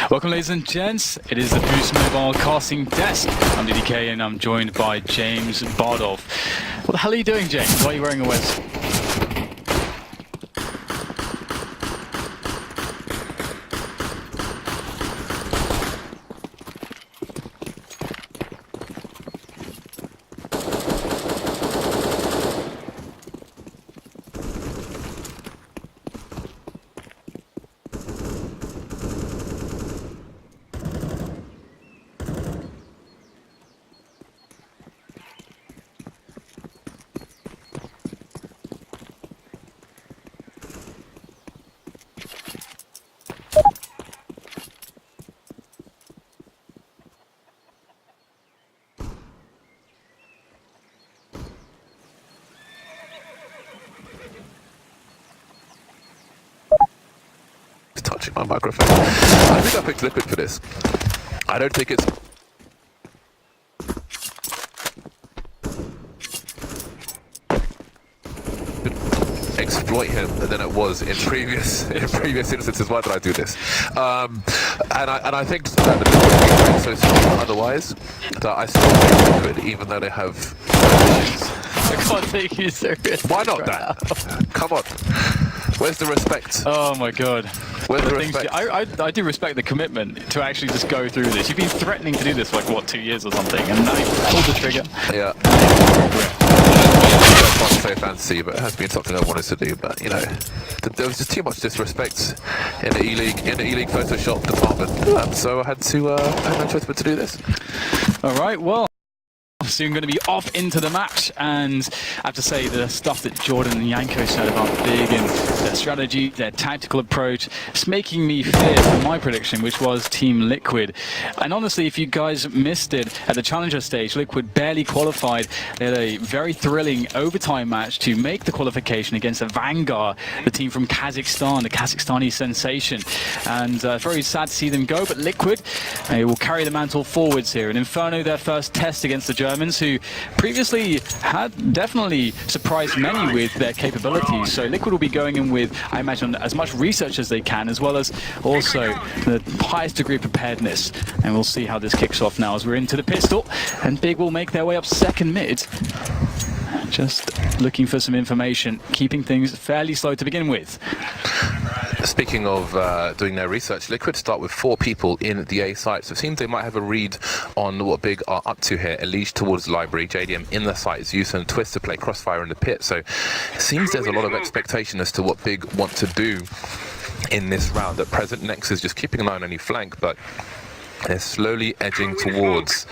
Welcome ladies and gents, it is the Boost Mobile Casting Desk. I'm DDK and I'm joined by James Bardolph. What the hell are you doing, James? Why are you wearing a Wes? Touching my microphone. I think I picked liquid for this. I don't think it's exploit him than it was in previous instances. Why did I do this? And I think that the difficulty is so strong otherwise that I still think liquid, even though they have issues. I can't take you serious. Why not that? Come on. Where's the respect? Oh my god. Where's the respect? I do respect the commitment to actually just go through this. You've been threatening to do this for like, what, 2 years or something, and now you pulled the trigger. Yeah. Say fancy see, but it has been something I wanted to do. But you know, there was just too much disrespect in the E-League Photoshop department, so I had no choice but to do this. All right, well, soon going to be off into the match, and I have to say the stuff that Jordan and Yanko said about Big and their strategy, their tactical approach, it's making me fear for my prediction, which was Team Liquid. And honestly, if you guys missed it at the Challenger stage, Liquid barely qualified. They had a very thrilling overtime match to make the qualification against the Vanguard, the team from Kazakhstan, the Kazakhstani sensation. And very sad to see them go, but Liquid, they will carry the mantle forwards here. And Inferno, their first test against the Germans, who previously had definitely surprised many with their capabilities. So Liquid will be going in with, I imagine, as much research as they can, as well as also the highest degree of preparedness. And we'll see how this kicks off now as we're into the pistol. And Big will make their way up second mid. Just looking for some information, keeping things fairly slow to begin with. Speaking of doing their research, Liquid start with 4 people in the A site, so it seems they might have a read on what Big are up to here. Eleague towards library, JDM in the site, Zeus and Twist to play Crossfire in the pit, so it seems there's a lot of expectation as to what Big want to do in this round. At present, Nex is just keeping an eye on any flank, but they're slowly edging towards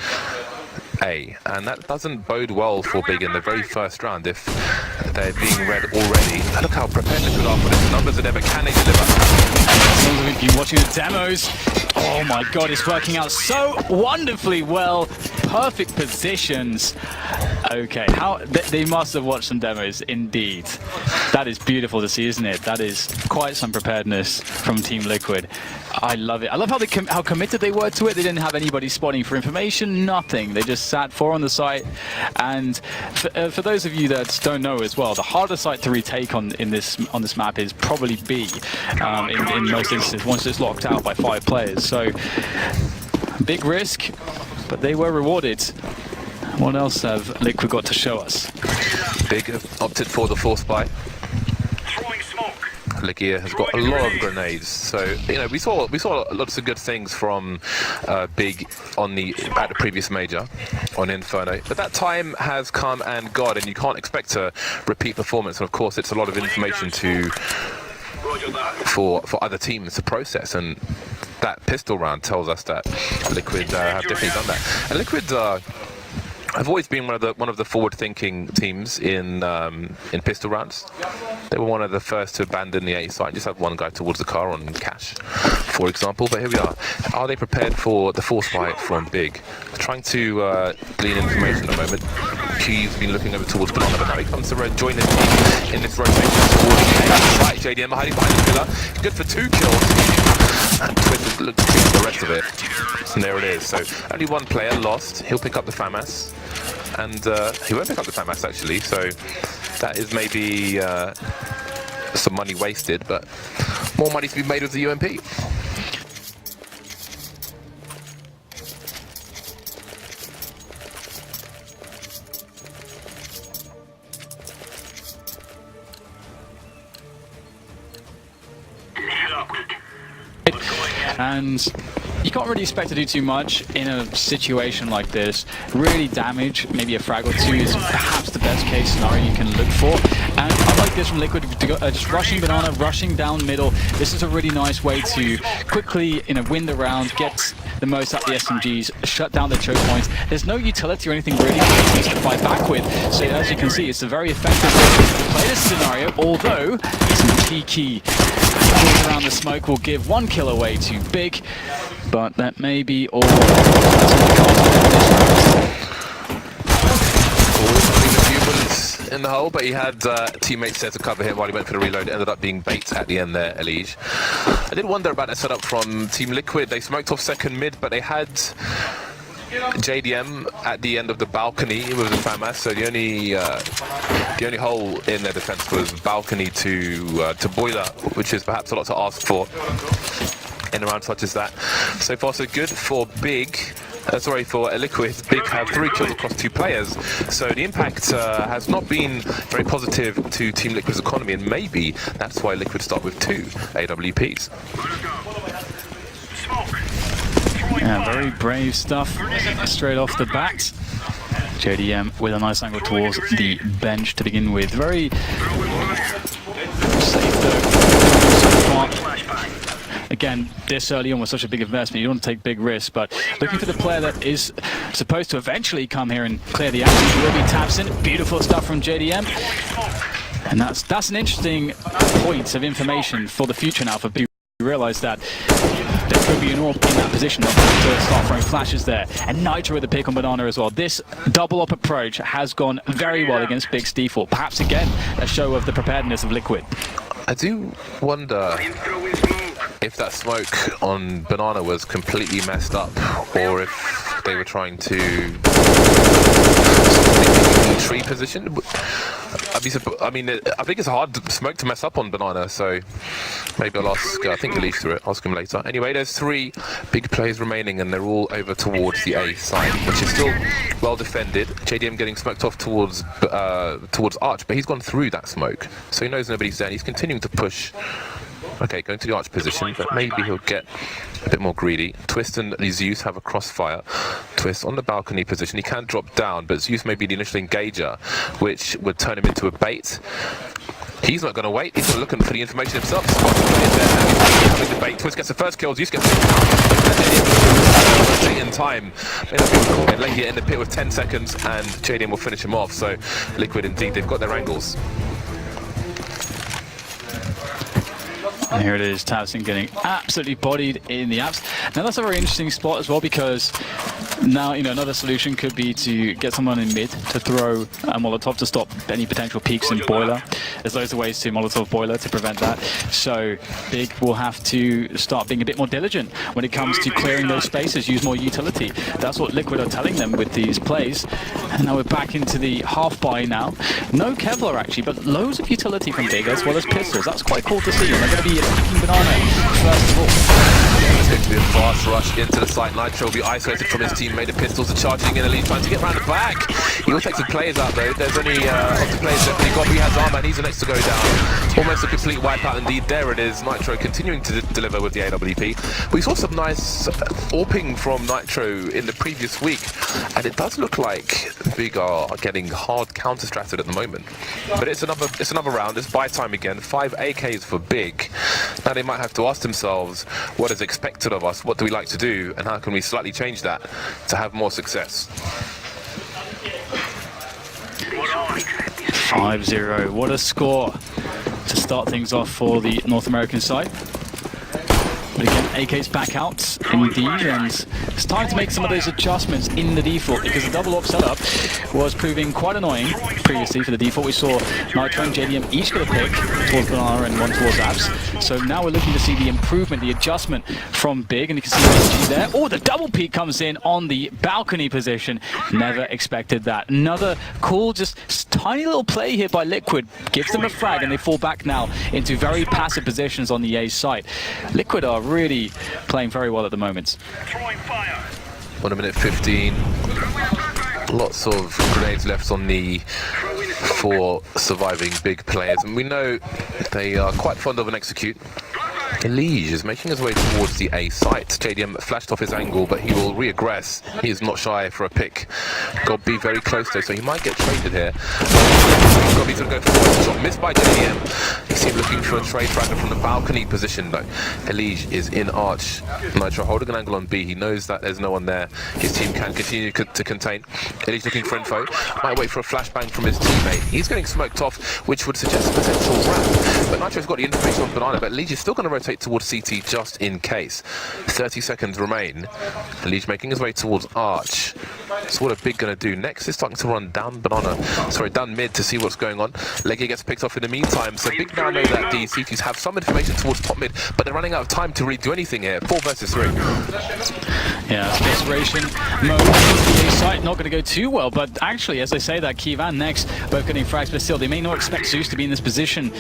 A, and that doesn't bode well for Big in the very first round if they're being read already. Look how prepared Liquid are for this. Numbers are never can they deliver. We've been watching the demos. Oh my god, it's working out so wonderfully well. Perfect positions. Okay, they must have watched some demos indeed. That is beautiful to see, isn't it? That is quite some preparedness from Team Liquid. I love it. I love how committed they were to it. They didn't have anybody spotting for information, nothing. They just sat 4 on the site. And for those of you that don't know as well, the hardest site to retake on this map is probably B in most instances, once it's locked out by 5 players. So big risk, but they were rewarded. What else have Liquid got to show us? Big have opted for the force buy. Eleague has got a lot of grenades, so you know we saw lots of good things from Big at the previous major on Inferno, but that time has come and gone, and you can't expect a repeat performance. And of course, it's a lot of information for other teams to process, and that pistol round tells us that Liquid have definitely done that. And Liquid I've always been one of the forward-thinking teams in pistol rounds. They were one of the first to abandon the A site. Just had one guy towards the car on cash, for example. But here we are. Are they prepared for the force fight from Big? Trying to glean information at the moment. Q's been looking over towards Banana, but now he comes to join the team in this rotation towards A. Right, JDM hiding behind the pillar. Good for 2 kills. And Twist looks to the rest of it. And there it is. So only 1 player lost. He'll pick up the FAMAS. And he won't pick up the FAMAS actually, so that is maybe some money wasted, but more money to be made with the UMP. And you can't really expect to do too much in a situation like this. Really damage, maybe a frag or 2 is perhaps the best case scenario you can look for. And I like this from Liquid, just rushing Banana, rushing down middle. This is a really nice way to quickly win the round, get the most out of the SMGs, shut down their choke points. There's no utility or anything really to fight back with. So as you can see, it's a very effective way to play this scenario, although some cheeky calls around the smoke will give 1 kill away to Big. But that may be all in the hole, but he had teammates there to cover him while he went for the reload. It ended up being bait at the end there, Eleague. I did wonder about that setup from Team Liquid. They smoked off second mid, but they had JDM at the end of the balcony with the FAMAS, so the only hole in their defense was balcony to boiler, which is perhaps a lot to ask for in a round such as that. So far so good for Big. For Liquid. Big have 3 kills across 2 players, so the impact has not been very positive to Team Liquid's economy, and maybe that's why Liquid start with 2 AWPs. Yeah, very brave stuff straight off the bat. JDM with a nice angle towards the bench to begin with. Very safe though. So far. Again, this early on was such a big investment, you don't want to take big risks, but looking for the player that is supposed to eventually come here and clear the action will be Tabson. Beautiful stuff from JDM. And that's an interesting point of information for the future now for people who realize that there could be an AWP in that position. They'll have to start throwing flashes there. And Nitro with the pick on Banana as well. This double-up approach has gone very well against Big's default. Perhaps again, a show of the preparedness of Liquid. I do wonder if that smoke on Banana was completely messed up, or if they were trying to tree position. I mean, I think it's a hard smoke to mess up on Banana, so maybe I'll ask, I think Eleague through it, ask him later. Anyway, there's 3 big plays remaining, and they're all over towards the A side, which is still well defended. JDM getting smoked off towards Arch, but he's gone through that smoke, so he knows nobody's there, and he's continuing to push. Okay, going to the Arch position, but maybe he'll get a bit more greedy. Twist and Zeus have a crossfire. Twist on the balcony position. He can drop down, but Zeus may be the initial engager, which would turn him into a bait. He's not going to wait. He's going to look for the information himself. Having the bait. Twist gets the first kill. Zeus gets the second. In time. Eleague in the pit with 10 seconds, and JDM will finish him off. So Liquid, indeed, they've got their angles. And here it is, Tabson getting absolutely bodied in the apps. Now that's a very interesting spot as well, because now, you know, another solution could be to get someone in mid to throw a Molotov to stop any potential peaks in Boiler. There's loads of ways to Molotov Boiler to prevent that. So Big will have to start being a bit more diligent when it comes to clearing those spaces, use more utility. That's what Liquid are telling them with these plays. And now we're back into the half buy now. No Kevlar actually, but loads of utility from Big as well as pistols. That's quite cool to see. And they're going to be attacking Banana first of all. It's going to be a fast rush into the site. Nitro will be isolated from his teammate. The pistols are charging in. Eleague trying to get around the back. He will take some players out though. There's only of the players left. He has armor and he's the next to go down. Almost a complete wipeout indeed. There it is. Nitro continuing to deliver with the AWP. We saw some nice AWPing from Nitro in the previous week, and it does look like Big are getting hard counter-stratted at the moment. But it's another round. It's buy time again. 5 AKs for Big. Now they might have to ask themselves, what is expected of us? What do we like to do? And how can we slightly change that to have more success? 5-0. What a score to start things off for the North American side. But again, AK's back out indeed, and it's time to make some of those adjustments in the default, because the double op setup was proving quite annoying previously for the default. We saw Nitro and JDM each get a pick towards Banana and one towards Abs. So now we're looking to see the improvement, the adjustment from Big, and you can see SG there. Oh, the double peek comes in on the balcony position. Never expected that. Another cool, just tiny little play here by Liquid. Gives them a frag, and they fall back now into very passive positions on the A site. Liquid are really playing very well at the moment. 1 minute 15. Lots of grenades left on the 4 surviving Big players, and we know they are quite fond of an execute. Eleague is making his way towards the A site. JDM flashed off his angle, but he will re-aggress. He is not shy for a pick. Got to be very close though, so he might get traded here. Gobby's going to go forward. Shot missed by JDM. You see him looking for a trade fragment from the balcony position though. Eleague is in Arch. Nitro holding an angle on B. He knows that there's no one there. His team can continue to contain. Eleague looking for info. Might wait for a flashbang from his teammate. He's getting smoked off, which would suggest a potential wrap. But Nitro's got the information on Banana, but Eleague is still going to rotate towards CT just in case. 30 seconds remain. Eleague making his way towards Arch. So what are Big going to do next? Is starting to run down down mid to see what's going on. Eleague gets picked off in the meantime, so Big now know that the CTs have some information towards top mid, but they're running out of time to really do anything here. 4 versus 3. Yeah, desperation mode. The A site not going to go too well, but actually, as I say that, Kivan next, both getting frags, but still, they may not expect Zeus to be in this position.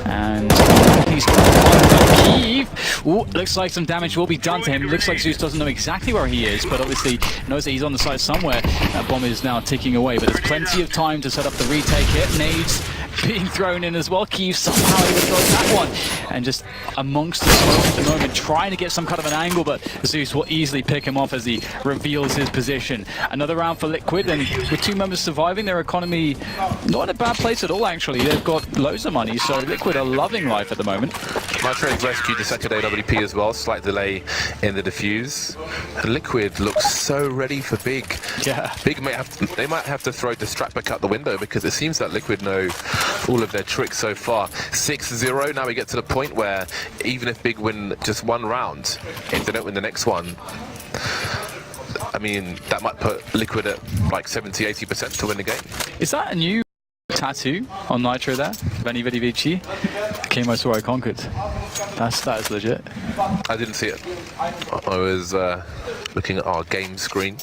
And he's Keeve. Ooh, looks like some damage will be done to him. Looks like Zeus doesn't know exactly where he is, but obviously knows that he's on the side somewhere. That bomb is now ticking away, but there's plenty of time to set up the retake here. Nades being thrown in as well. Kiev somehow able to dodge that one. And just amongst the smoke at the moment, trying to get some kind of an angle, but Zeus will easily pick him off as he reveals his position. Another round for Liquid, and with 2 members surviving, their economy not in a bad place at all, actually. They've got loads of money, so Liquid are loving life at the moment. Nitro has rescued the second AWP as well, slight delay in the defuse. And Liquid looks so ready for Big. Yeah. Big they might have to throw Distract back out the window, because it seems that Liquid know all of their tricks so far. 6-0, now we get to the point where even if Big win just 1 round, if they don't win the next one, I mean, that might put Liquid at like 70-80% to win the game. Is that a new tattoo on Nitro there? Veni Vidi Vici? Came I saw I conquered. That is legit. I didn't see it. I was looking at our game screen.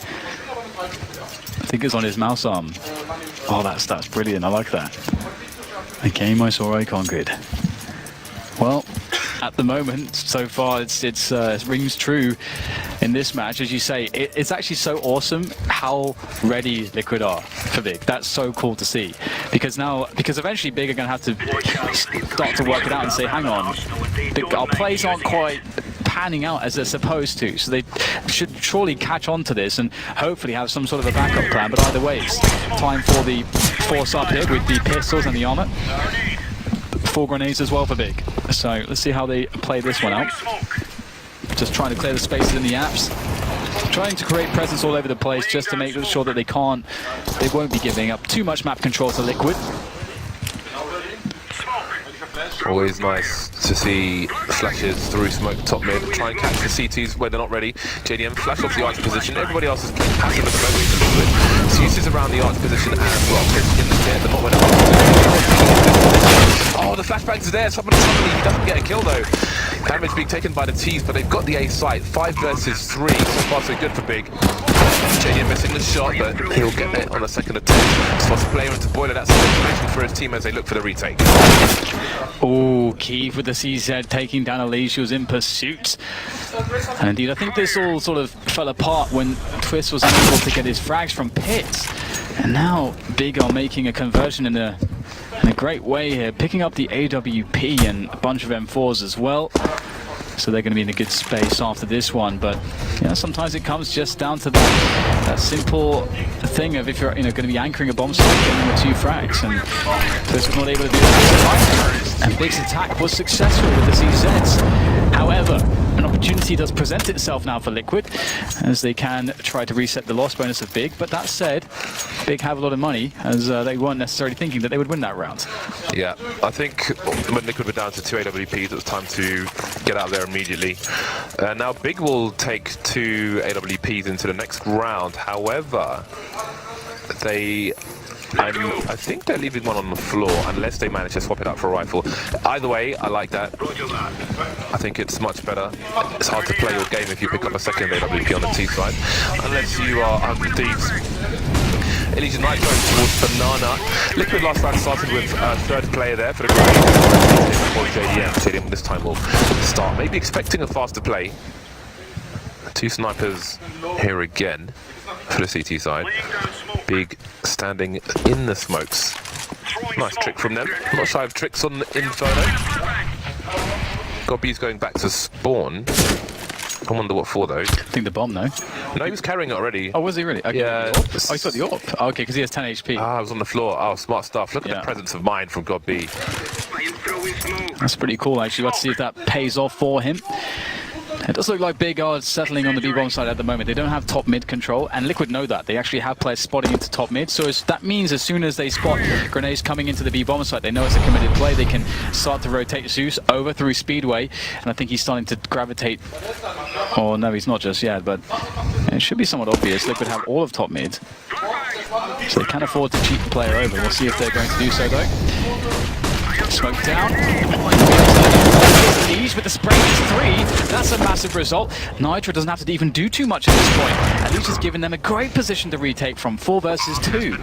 I think it's on his mouse arm. Oh, that's brilliant. I like that. The game I saw I conquered. Well, at the moment, so far, it rings true in this match. As you say, it's actually so awesome how ready Liquid are for Big. That's so cool to see. Because eventually Big are going to have to start to work it out and say, hang on, our plays aren't quite panning out as they're supposed to. So they should surely catch on to this and hopefully have some sort of a backup plan. But either way, it's time for the force up here with the pistols and the armor. 4 grenades as well for Big. So let's see how they play this one out. Just trying to clear the spaces in the apps. Trying to create presence all over the place just to make sure that they won't be giving up too much map control to Liquid. Always nice to see flashes through smoke top mid, try and catch the CTs where they're not ready. JDM flash off the arch position, everybody else is playing passive at the moment. Zeus is around the arch position as well, in the air, but not when oh, the flashbang's there, suddenly he doesn't get a kill though. Damage being taken by the T's, but they've got the A site. 5 versus 3, so far so good for Big. JDM missing the shot, but he'll get it on the second attempt. Spots the player into boiler, that's some information for his team as they look for the retake. Oh, Kiev with the CZ taking down Eleague, she was in pursuit. And indeed, I think this all sort of fell apart when Twist was unable to get his frags from pits. And now Big are making a conversion in a great way here, picking up the AWP and a bunch of M4s as well. So they're going to be in a good space after this one, but yeah, sometimes it comes just down to that simple thing of if you're going to be anchoring a bomb site, getting the 2 frags, and Twist was not able to do that. And Big's attack was successful with the CZs. However, an opportunity does present itself now for Liquid, as they can try to reset the loss bonus of Big. But that said, Big have a lot of money, as they weren't necessarily thinking that they would win that round. Yeah, I think when Liquid were down to 2 AWPs, it was time to get out there immediately. Now Big will take 2 AWPs into the next round. However, I think they're leaving one on the floor unless they manage to swap it out for a rifle. Either way, I like that. I think it's much better. It's hard to play your game if you pick up a second AWP on the T side, unless you are Hungry Thieves. Eleague Knight going towards Banana. Liquid last round started with third player there for the grenade. Before JDM. JDM this time will start. Maybe expecting a faster play. 2 snipers here again for the CT side. Big standing in the smokes. Nice trick from them. I'm not shy of tricks on the Inferno. Gobby's going back to spawn. I wonder what for though. I think the bomb, no? No, he was carrying it already. Oh, was he really? Okay. Yeah. Oh, he's got the AWP. Oh, okay, because he has 10 HP. Ah, I was on the floor. Oh, smart stuff. Look at the presence of mind from Gobby. That's pretty cool, actually. Let's see if that pays off for him. It does look like Big are settling on the B-bomb side at the moment. They don't have top mid control, and Liquid know that. They actually have players spotting into top mid, so that means as soon as they spot grenades coming into the B-bomb side, they know it's a committed play. They can start to rotate Zeus over through Speedway, and I think he's starting to gravitate. Oh, no, he's not just yet, but it should be somewhat obvious. Liquid have all of top mid, so they can afford to cheat the player over. We'll see if they're going to do so, though. Smoke down. Eleague with the spray is 3. That's a massive result. Nitro doesn't have to even do too much at this point. Eleague has given them a great position to retake from 4 versus 2.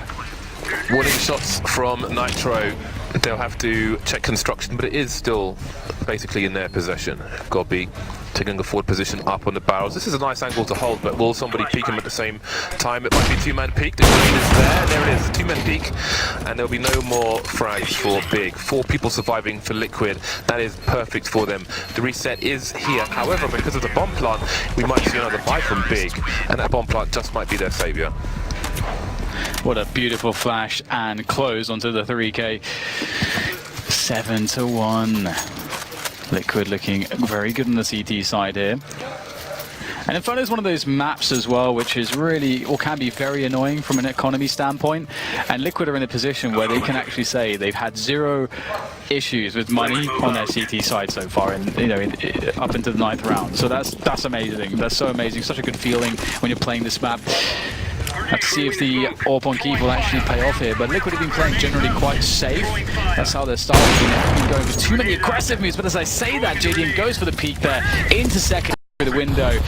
Warning shots from Nitro. They'll have to check construction, but it is still basically in their possession. Gobby taking a forward position up on the barrels. This is a nice angle to hold, but will somebody peek him at the same time? It might be two-man peek. The green is there. There it is, a two-man peek. And there'll be no more frags for Big. 4 people surviving for Liquid. That is perfect for them. The reset is here. However, because of the bomb plant, we might see another buy from Big. And that bomb plant just might be their savior. What a beautiful flash and close onto the 3K. 7-1. Liquid looking very good on the CT side here. And Inferno is one of those maps as well, which is really, or can be very annoying from an economy standpoint. And Liquid are in a position where they can actually say they've had 0 issues with money on their CT side so far, and up into the 9th round. So that's amazing. That's so amazing. Such a good feeling when you're playing this map. Have to see if the AWP on Keith will actually pay off here, but Liquid have been playing generally quite safe. That's how they're starting. They haven't been going for too many aggressive moves, but as I say that, JDM goes for the peek there into second through the window. You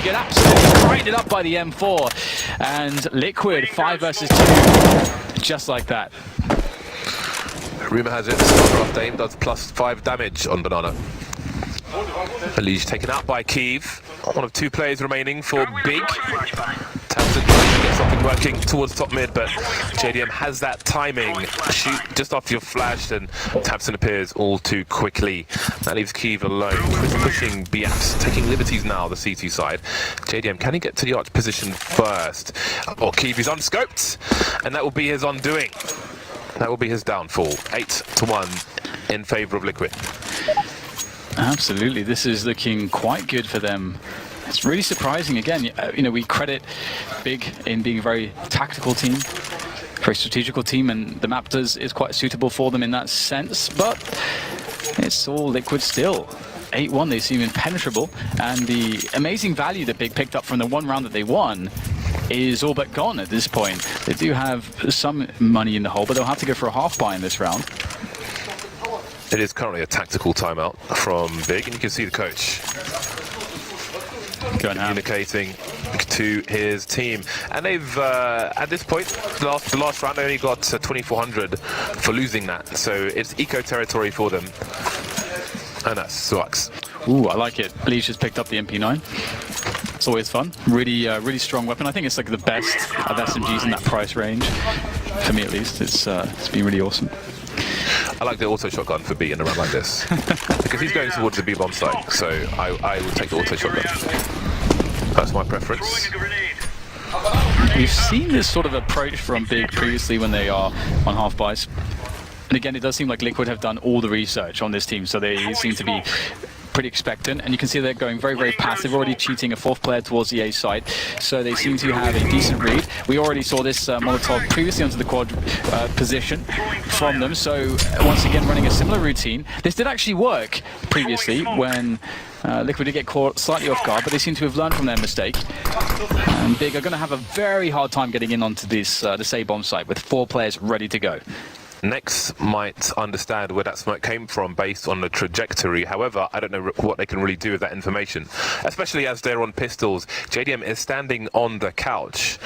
get absolutely grinded up by the M4, and Liquid 5 versus 2, just like that. Rumour has it, Starcraft aim does +5 damage on Banana. Eleague taken out by Keith. One of 2 players remaining for Big. Tamsin trying to get something working towards top mid, but JDM has that timing. Shoot just after you're flashed, and Tamsin appears all too quickly. That leaves Keith alone. Chris pushing BX, taking liberties now, the CT side. JDM, can he get to the arch position first? Oh, Keith is unscoped, and that will be his undoing. That will be his downfall. 8-1 in favour of Liquid. Absolutely, this is looking quite good for them. It's really surprising. Again, we credit Big in being a very tactical team, very strategical team, and the map is quite suitable for them in that sense, but it's all Liquid still. 8-1, they seem impenetrable, and the amazing value that Big picked up from the 1 round that they won is all but gone at this point. They do have some money in the hole, but they'll have to go for a half buy in this round. It is currently a tactical timeout from Big, and you can see the coach communicating to his team. And they've, at this point, the last round, they only got 2,400 for losing that. So it's eco territory for them, and that sucks. Ooh, I like it. Eleague just picked up the MP9. It's always fun. Really, really strong weapon. I think it's like the best of SMGs in that price range. For me, at least, it's been really awesome. I like the auto shotgun for B in a round like this, because he's going towards the B bomb site, so I would take the auto shotgun. That's my preference. We've seen this sort of approach from Big previously when they are on half buys. And again, it does seem like Liquid have done all the research on this team, so they seem to be pretty expectant, and you can see they're going very, very passive, already cheating a 4th player towards the A side, so they seem to have a decent read. We already saw this Molotov previously onto the quad position from them, so once again running a similar routine. This did actually work previously when Liquid did get caught slightly off guard, but they seem to have learned from their mistake. And Big are going to have a very hard time getting in onto this A-bomb site with 4 players ready to go. Next might understand where that smoke came from based on the trajectory. However, I don't know what they can really do with that information, especially as they're on pistols. JDM is standing on the couch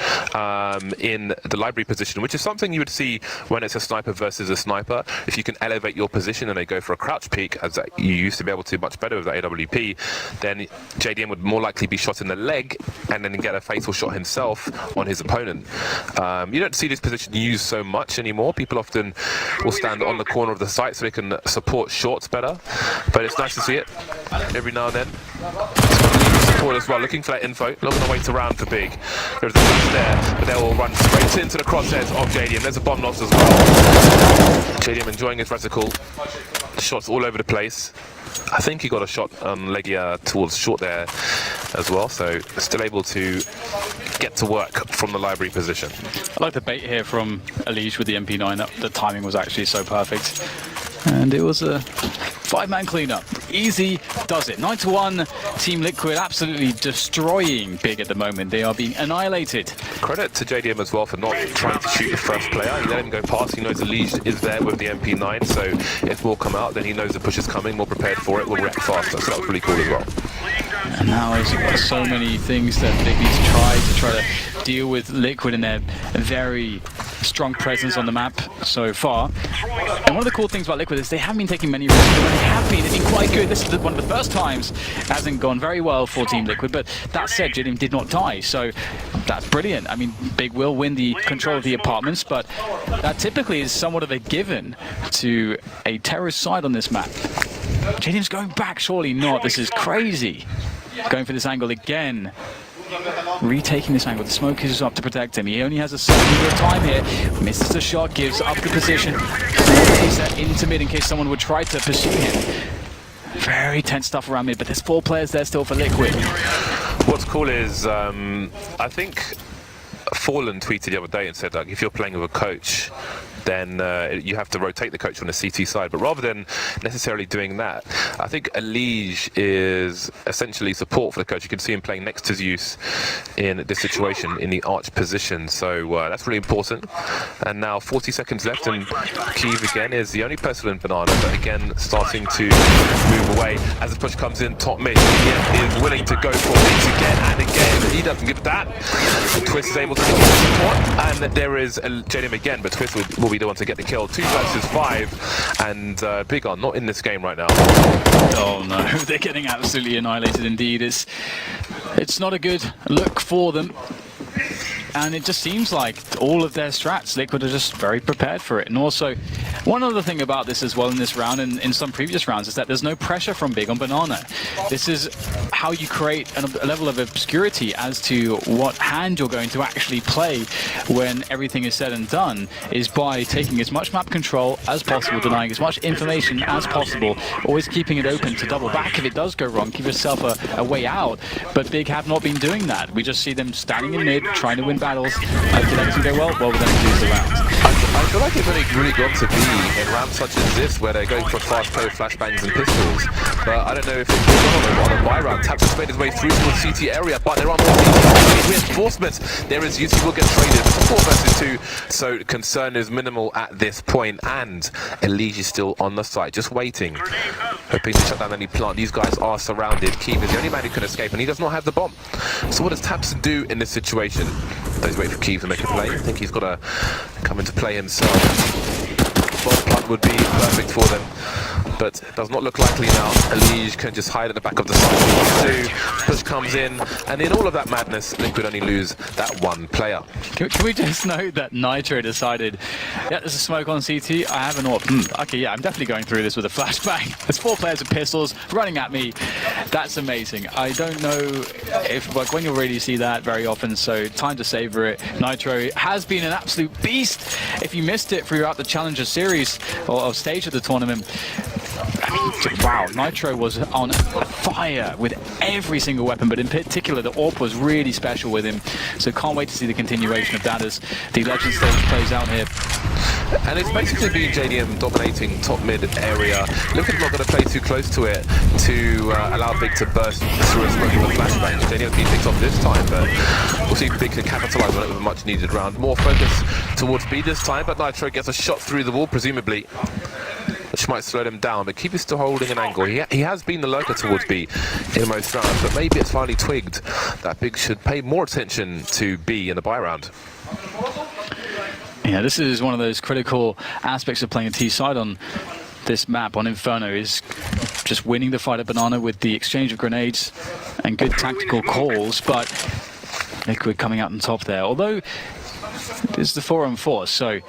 in the library position, which is something you would see when it's a sniper versus a sniper. If you can elevate your position and they go for a crouch peek, as you used to be able to much better with the AWP, then JDM would more likely be shot in the leg and then get a fatal shot himself on his opponent. You don't see this position used so much anymore. People often will stand on the corner of the site so they can support shorts better, but it's nice to see it every now and then. Support as well, looking for that info, not going to wait around for Big. There's a flash there, but they'll run straight into the crosshairs of JDM. There's a bomb loss as well. JDM enjoying his reticle, shots all over the place. I think he got a shot on Legia towards short there as well, so still able to get to work from the library position. I like the bait here from Eleague with the MP9. The timing was actually so perfect, and it was a 5-man cleanup. Easy does it. 9-1. Team Liquid absolutely destroying Big at the moment. They are being annihilated. Credit to JDM as well for not trying to shoot the first player. He let him go past. He knows Eleague is there with the MP9, so if more come out, then he knows the push is coming, more prepared for it, will react faster. So that was really cool as well. And now he's got so many things that Big needs to try to deal with Liquid in their very strong presence on the map so far. And one of the cool things about Liquid is they haven't been taking many risks, but when they have been, they've been quite good. This is one of the first times. Hasn't gone very well for Team Liquid, but that said, JDM did not die, so that's brilliant. I mean, Big will win the control of the apartments, but that typically is somewhat of a given to a terrorist side on this map. JDM's going back, surely not. This is crazy. Going for this angle again. Retaking this angle. The smoke is up to protect him. He only has a second of time here. Misses the shot, gives up the position. Takes that into mid in case someone would try to pursue him. Very tense stuff around mid, but there's 4 players there still for Liquid. What's cool is, I think Fallen tweeted the other day and said, like, if you're playing with a coach, then you have to rotate the coach on the CT side. But rather than necessarily doing that, I think Eleague is essentially support for the coach. You can see him playing next to Zeus in this situation in the arch position. So that's really important. And now 40 seconds left, and Kiev again is the only person in Banana, but again starting to move away as the push comes in top mid. He is willing to go for it again and again. He doesn't give that. Twist is able to get support, and there is JDM again, but Twist will be the one to get the kill. 2 versus 5, and Big are not in this game right now. Oh no, they're getting absolutely annihilated indeed. It's not a good look for them. And it just seems like all of their strats, Liquid are just very prepared for it. And also, one other thing about this as well in this round and in some previous rounds is that there's no pressure from Big on Banana. This is how you create a level of obscurity as to what hand you're going to actually play when everything is said and done, is by taking as much map control as possible, denying as much information as possible, always keeping it open to double back if it does go wrong, give yourself a way out. But Big have not been doing that. We just see them standing in mid, trying to win battles. Hopefully that doesn't go well, we're going to lose the round. I feel like it's only really got to be in rounds such as this where they're going for fast play with flashbangs and pistols. But I don't know if it's on a buy round. Taps has made his way through to the CT area, but there are more CT reinforcements. There is UC will get traded 4 versus 2, so concern is minimal at this point, and Eleague is still on the site, just waiting, hoping to shut down any plant. These guys are surrounded. Keith is the only man who can escape, and he does not have the bomb. So what does Taps do in this situation? He's waiting for Keith to make a play. I think he's got to come into play himself. Bomb plant would be perfect for them, but it does not look likely now. Eleague can just hide at the back of the side. Push comes in, and in all of that madness, Liquid only lose that 1 player. Can we just note that Nitro decided, yeah, there's a smoke on CT, I have an AWP. Okay, yeah, I'm definitely going through this with a flashbang. There's 4 players with pistols running at me. That's amazing. I don't know if, like, when you'll really see that very often, so time to savor it. Nitro has been an absolute beast. If you missed it throughout the Challenger series or stage of the tournament, I mean, wow, Nitro was on fire with every single weapon, but in particular the AWP was really special with him. So can't wait to see the continuation of that as the Legend stage plays out here. And it's basically been JDM dominating top mid area. Liquid's not going to play too close to it to allow Big to burst through a smoke with a flashbang. JDM's been picked off this time, but we'll see if Big can capitalise on it with a much needed round. More focus towards B this time, but Nitro gets a shot through the wall, presumably, which might slow them down, but Keep is still holding an angle. He has been the lurker towards B in most rounds, but maybe it's finally twigged that Big should pay more attention to B in the buy round. Yeah, this is one of those critical aspects of playing a T side on this map on Inferno, is just winning the fight at Banana with the exchange of grenades and good tactical calls, but Liquid coming out on top there. Although this is the 4-on-4, so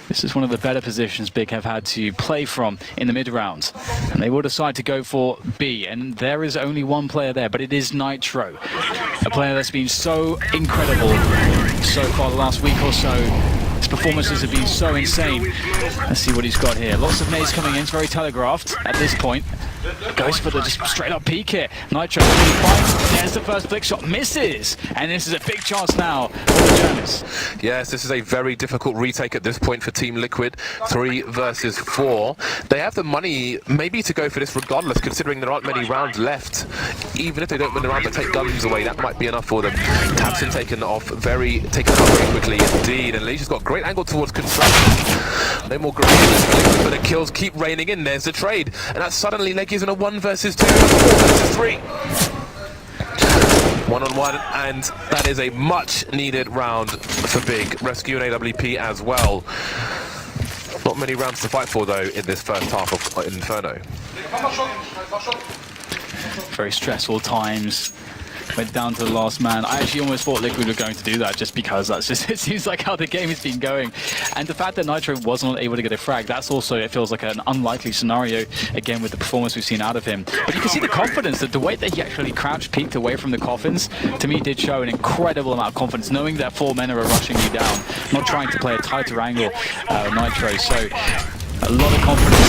this is one of the better positions Big have had to play from in the mid rounds. And they will decide to go for B, and there is only 1 player there, but it is Nitro, a player that's been so incredible so far the last week or so. His performances have been so insane. Let's see what he's got here. Lots of nades coming in. It's very telegraphed at this point. Goes for the just straight up peek here. Nitro really finds. There's the first flick shot, misses, and this is a big chance now for the Germans. Yes, this is a very difficult retake at this point for Team Liquid. 3 versus 4. They have the money maybe to go for this regardless, considering there aren't many rounds left. Even if they don't win the round but take guns away, that might be enough for them. Tabson taken off very quickly indeed, and Leisha's got a great angle towards construction. No more grenades for Liquid, but the kills keep raining in. There's the trade, and that's suddenly League is in a 1 versus 2, 4 versus 3. 1-on-1, and that is a much needed round for Big. Rescue and AWP as well. Not many rounds to fight for though in this first half of Inferno. Very stressful times. Went down to the last man. I actually almost thought Liquid were going to do that just because that's just, it seems like how the game has been going. And the fact that Nitro wasn't able to get a frag, that's also, it feels like an unlikely scenario, again, with the performance we've seen out of him. But you can see the confidence, that the way that he actually crouched, peeked away from the coffins, to me did show an incredible amount of confidence, knowing that 4 men are rushing you down, not trying to play a tighter angle, Nitro. So, a lot of confidence.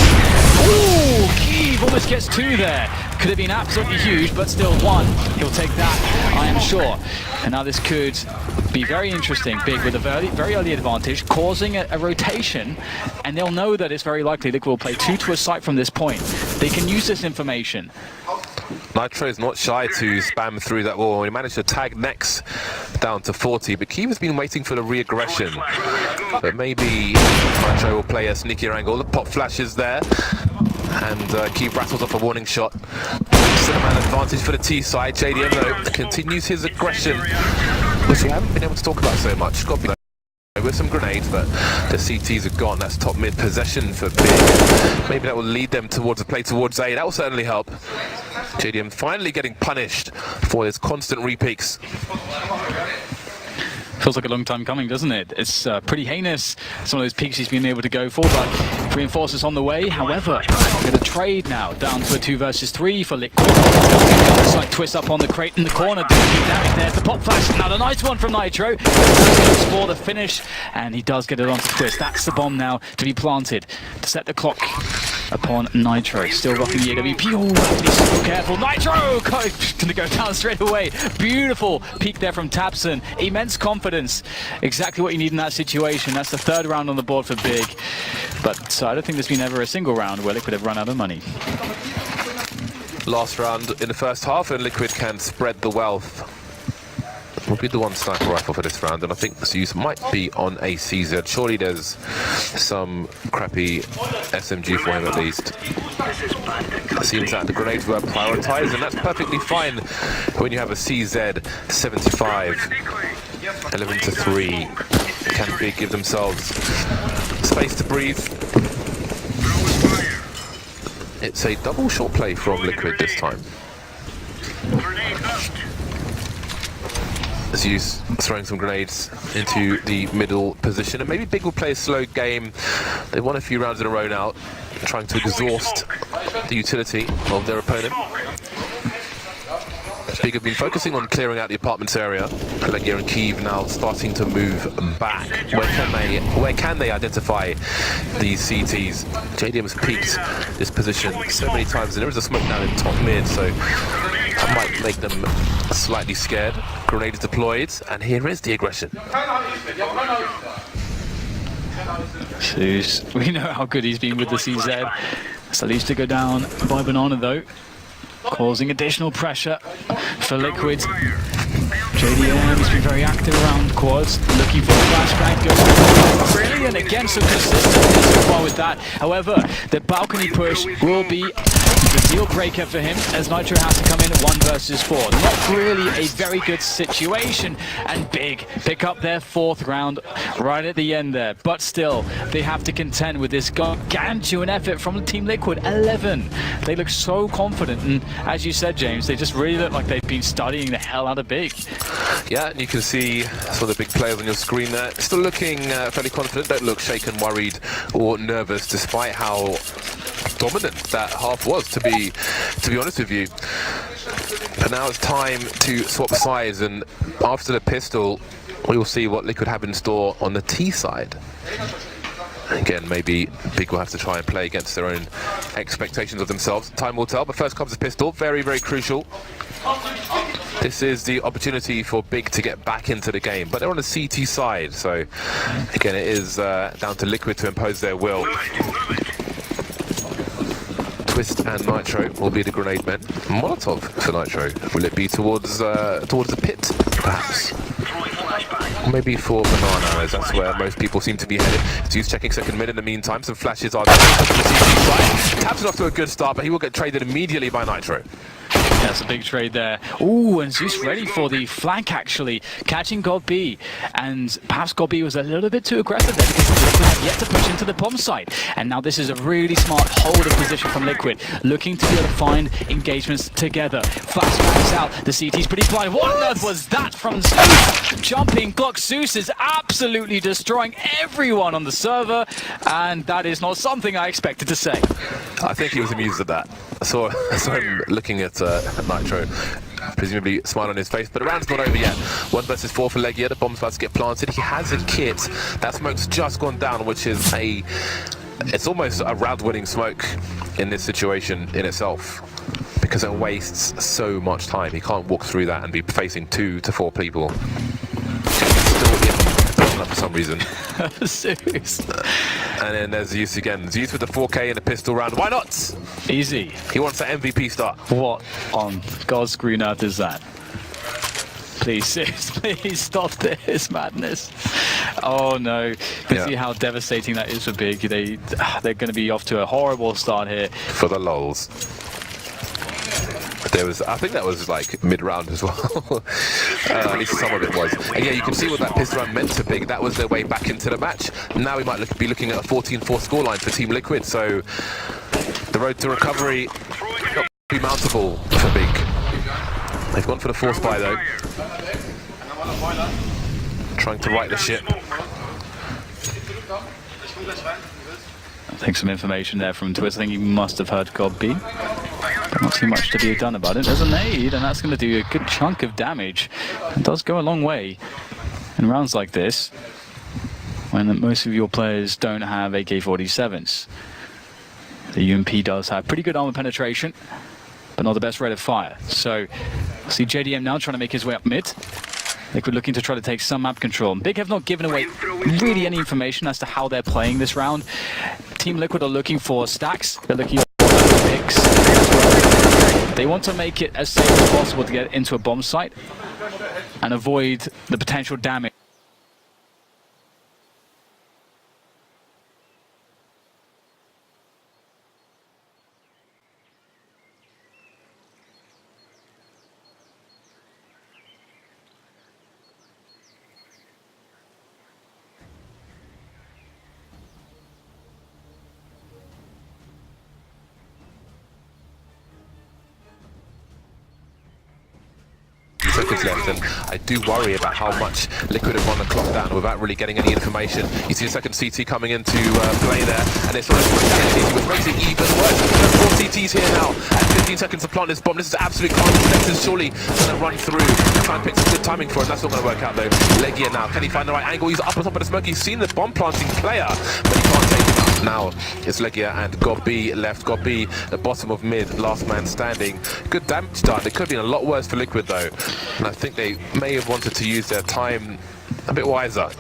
Ooh, Keeve almost gets 2 there. Could have been absolutely huge, but still 1. He'll take that, I am sure. And now this could be very interesting. Big with a very early advantage, causing a rotation, and they'll know that it's very likely Liquid will play 2 to a site from this point. They can use this information. Nitro is not shy to spam through that wall. He managed to tag Nex down to 40, but Keeve has been waiting for the re-aggression. But maybe Nitro will play a sneakier angle. The pop flash is there, and Keeve rattles off a warning shot. Cinnamon advantage for the T side. JDM though continues his aggression, which we haven't been able to talk about so much. Got with some grenades, but the CTs are gone. That's top mid possession for Big. Maybe that will lead them towards a play towards A. That will certainly help. JDM finally getting punished for his constant repeaks. Feels like a long time coming, doesn't it? It's pretty heinous, some of those peaks he's been able to go for, but reinforcers on the way. However, we're going to trade now down to a 2 versus 3 for Liquid. It's like twist up on the crate in the corner, doing damage there. The pop flash, another nice one from Nitro. Goes for the finish, and he does get it onto Twist. That's the bomb now to be planted to set the clock upon Nitro. Still rocking the AWP. Oh, have to be so careful. Nitro gonna go down straight away. Beautiful peek there from Tabson. Immense confidence. Exactly what you need in that situation. That's the 3rd round on the board for Big. But I don't think there's been ever a single round where Liquid have run out of money. Last round in the first half, and Liquid can spread the wealth. Will be the 1 sniper rifle for this round, and I think this use might be on a CZ. Surely there's some crappy SMG for him at least. It seems that the grenades were prioritized, and that's perfectly fine when you have a CZ 75. 11 to 3. Can Big give themselves space to breathe? It's a double short play from Liquid this time. Zeus throwing some grenades into the middle position, and maybe Big will play a slow game. They won a few rounds in a row now, trying to exhaust the utility of their opponent. Big have been focusing on clearing out the apartments area. Eleague and Keeve now starting to move back. Where can they identify these CTs? JDM has peeked this position so many times, and there is a smoke down in top mid, so that might make them slightly scared. Grenade is deployed, and here is the aggression. Jeez, we know how good he's been with the CZ. So leaves to go down by Banana though, causing additional pressure for Liquid. JDM has been very active around quads, looking for a flashbang, goes brilliant again, so consistent so far with that. However, the balcony push will be the deal breaker for him, as Nitro has to come in at 1 versus 4. Not really a very good situation, and Big pick up their 4th round right at the end there. But still, they have to contend with this gargantuan effort from Team Liquid. 11. They look so confident, and as you said, James, they just really look like they've been studying the hell out of Big. Yeah, and you can see some of the big players on your screen there. Still looking fairly confident, don't look shaken, worried, or nervous, despite how dominant that half was, to be honest with you. But now it's time to swap sides, and after the pistol, we will see what Liquid have in store on the T side. Again, maybe Big will have to try and play against their own expectations of themselves. Time will tell, but first comes the pistol. Very, very crucial. This is the opportunity for Big to get back into the game, but they're on the CT side, so again, it is down to Liquid to impose their will. Twist and Nitro will be the grenade men. Molotov for Nitro. Will it be towards the pit, perhaps? Or maybe for Banana, as that's where most people seem to be headed. Zeus checking second mid in the meantime. Some flashes are there. Taps it off to a good start, but he will get traded immediately by Nitro. That's a big trade there. Ooh, and Zeus ready for the flank, actually. Catching God B. And perhaps God B was a little bit too aggressive there because Liquid have yet to push into the bomb site. And now this is a really smart hold of position from Liquid, looking to be able to find engagements together. Flash backs out. The CT's pretty blind. What on earth was that from Zeus? Jumping Glock. Zeus is absolutely destroying everyone on the server. And that is not something I expected to say. I think he was amused at that. I saw him looking at Nitro, presumably a smile on his face, but the round's not over yet. 1 versus 4 for Legia. The bomb's about to get planted. He has a kit. That smoke's just gone down, which is it's almost a round-winning smoke in this situation in itself, because it wastes so much time. He can't walk through that and be facing 2 to 4 people. Still for some reason. Zeus. And then there's Zeus again. Zeus with the 4K and a pistol round. Why not? Easy. He wants that MVP start. What on God's green earth is that? Please, Zeus, please stop this madness. Oh no. You can see how devastating that is for Big. They're going to be off to a horrible start here. For the lols. I think that was like mid-round as well. At least some of it was. And yeah, you can see what that pistol round meant to Big. That was their way back into the match. Now we might be looking at a 14-4 scoreline for Team Liquid. So the road to recovery not be mountable for Big. They've gone for the force buy though. Trying to right the ship. I think some information there from Twist. I think he must have heard God B. But not too much to be done about it. There's a nade, and that's going to do a good chunk of damage. It does go a long way in rounds like this, when most of your players don't have AK-47s. The UMP does have pretty good armor penetration, but not the best rate of fire. So, see JDM now trying to make his way up mid. Liquid looking to try to take some map control. Big have not given away really any information as to how they're playing this round. Team Liquid are looking for stacks. They're looking for picks. They want to make it as safe as possible to get into a bomb site and avoid the potential damage. Seconds left, and I do worry about how much Liquid have run the clock down without really getting any information. You see a second CT coming into play there, and it's sort of CT, which makes it even worse. There's 4 CTs here now, and 15 seconds to plant this bomb. This is absolute carnage. Next is surely going to run through, try and pick some good timing for it. That's not going to work out though. Legia now, can he find the right angle? He's up on top of the smoke. He's seen the bomb planting player, but he can't take it. Now it's Legia and Gobby left. Gobby, the bottom of mid, last man standing. Good damage done. It could have been a lot worse for Liquid though. And I think they may have wanted to use their time a bit wiser.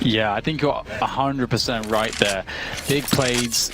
Yeah, I think you're 100% right there. Big plays.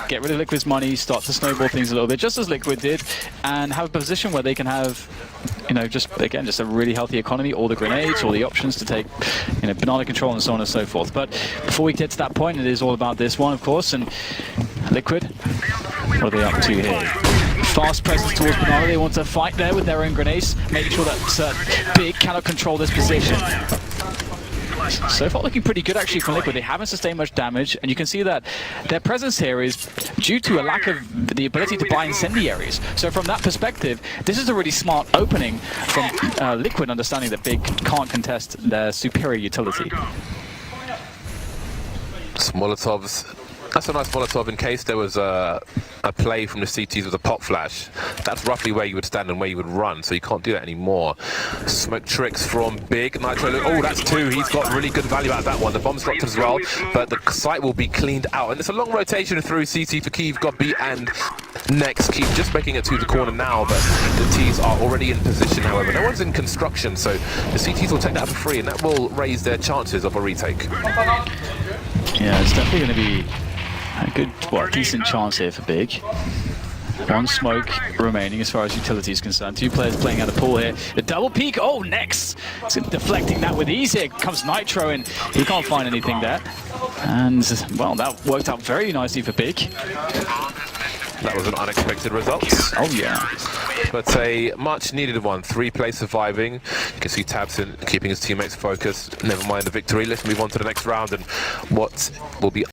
get rid of Liquid's money, start to snowball things a little bit, just as Liquid did, and have a position where they can have, just a really healthy economy, all the grenades, all the options to take, banana control and so on and so forth. But before we get to that point, it is all about this one, of course, and Liquid, what are they up to here? Fast presence towards banana, they want to fight there with their own grenades, making sure that Big cannot control this position. So far looking pretty good actually from Liquid. They haven't sustained much damage, and you can see that their presence here is due to a lack of the ability to buy incendiaries. So from that perspective, this is a really smart opening from Liquid, understanding that Big can't contest their superior utility. Molotovs. That's a nice Molotov in case there was a play from the CTs with a pop flash. That's roughly where you would stand and where you would run, so you can't do that anymore. Smoke tricks from Big. Nitro, oh, that's two. He's got really good value out of that one. The bomb's dropped as well, but the site will be cleaned out. And it's a long rotation through CT for Kiev, got B and next. Kiev just making it to the corner now, but the Ts are already in position, however. No one's in construction, so the CTs will take that for free, and that will raise their chances of a retake. Yeah, it's definitely going to be a good, decent chance here for Big. One smoke remaining as far as utility is concerned. Two players playing out of pool here. The double peek, oh, next! It's deflecting that with ease here. Comes Nitro and he can't find anything there. And, well, that worked out very nicely for Big. That was an unexpected result. Oh, yeah. But a much needed one. 3 plays surviving. You can see Tabson keeping his teammates focused. Never mind the victory. Let's move on to the next round and what will be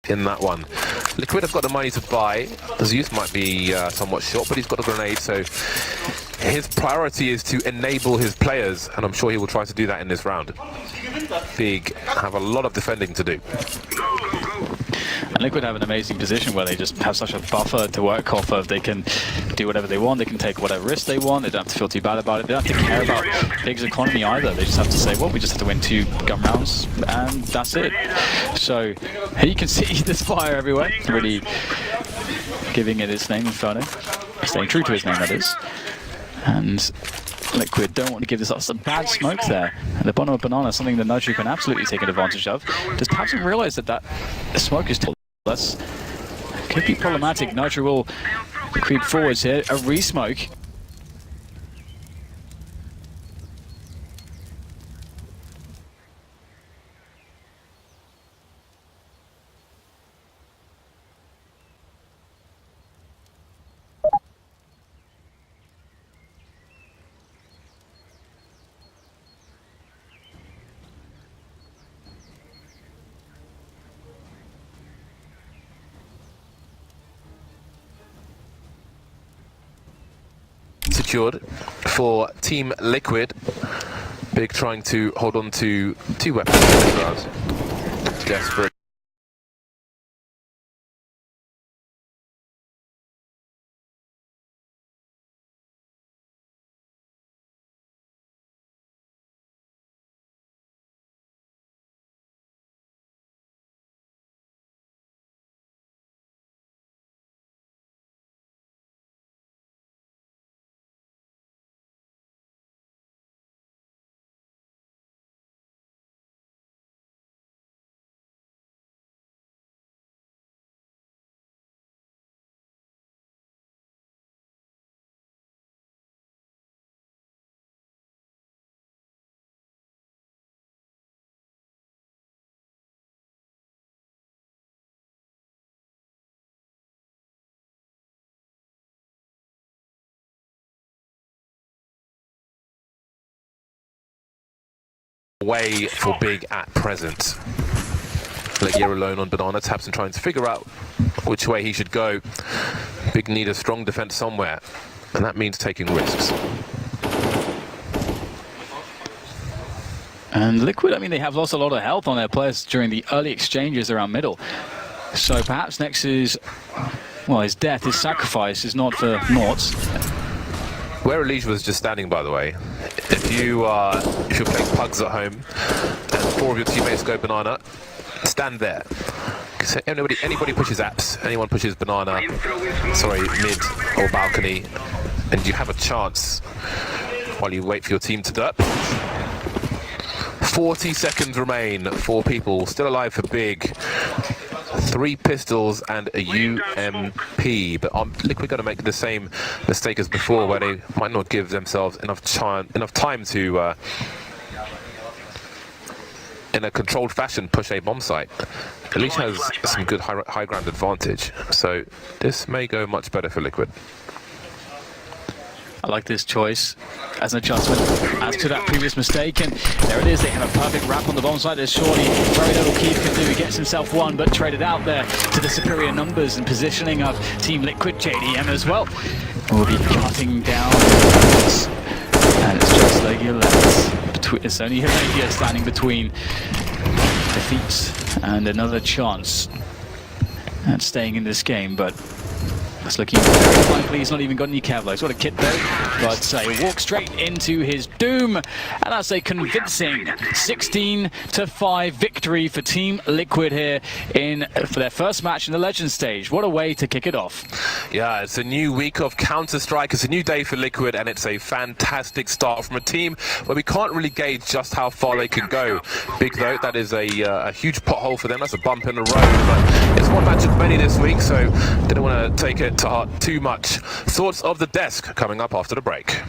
in that one. Liquid have got the money to buy. Zeus might be somewhat short, but he's got a grenade, so his priority is to enable his players, and I'm sure he will try to do that in this round. Big have a lot of defending to do. And Liquid have an amazing position where they just have such a buffer to work off of. They can do whatever they want, they can take whatever risk they want, they don't have to feel too bad about it, they don't have to care about Big's economy either. They just have to say, well, we just have to win 2 gun rounds, and that's it. So here you can see this fire everywhere, really giving it its name, Inferno. Staying true to his name, that is. And Liquid don't want to give this up some bad smoke there. And the bottom of banana is something that Nitro can absolutely take advantage of. Just haven't realized that smoke is still less. Could be problematic. Nitro will creep forwards here. A re-smoke. Secured for Team Liquid. Big trying to hold on to 2 weapons. Desperate. Way for Big at present. Legier alone on banana. Tabson trying to figure out which way he should go. Big need a strong defense somewhere, and that means taking risks. And Liquid, I mean, they have lost a lot of health on their players during the early exchanges around middle. So perhaps Nex's, well, his death, his sacrifice is not for naught. Where Eleague was just standing, by the way, if you're playing pugs at home and 4 of your teammates go banana, stand there. So anybody pushes apps, anyone pushes banana, sorry, mid or balcony, and you have a chance while you wait for your team to derp. 40 seconds remain. 4 people still alive for Big. 3 pistols and a UMP, but Liquid going to make the same mistake as before, where they might not give themselves enough time to, in a controlled fashion, push a bomb site. Eleague has some good high ground advantage, so this may go much better for Liquid. I like this choice as an adjustment as to that previous mistake, and there it is. They have a perfect wrap on the bomb site. There's surely very little Keith can do. He gets himself one, but traded out there to the superior numbers and positioning of Team Liquid. JDM as well will be cutting down, and it's just like you left. It's only Eleague standing between defeats and another chance at staying in this game, but it's looking very likely. He's not even got any Kevlar. What a kit though, but he walks straight into his doom, and that's a convincing 16-5 victory for Team Liquid here for their first match in the Legends stage. What a way to kick it off. Yeah, it's a new week of Counter-Strike. It's a new day for Liquid, and it's a fantastic start from a team where we can't really gauge just how far they can go. Big though, that is a huge pothole for them. That's a bump in the road, but it's one match of many this week, so didn't want to take it to heart too much. Thoughts of the desk coming up after the break.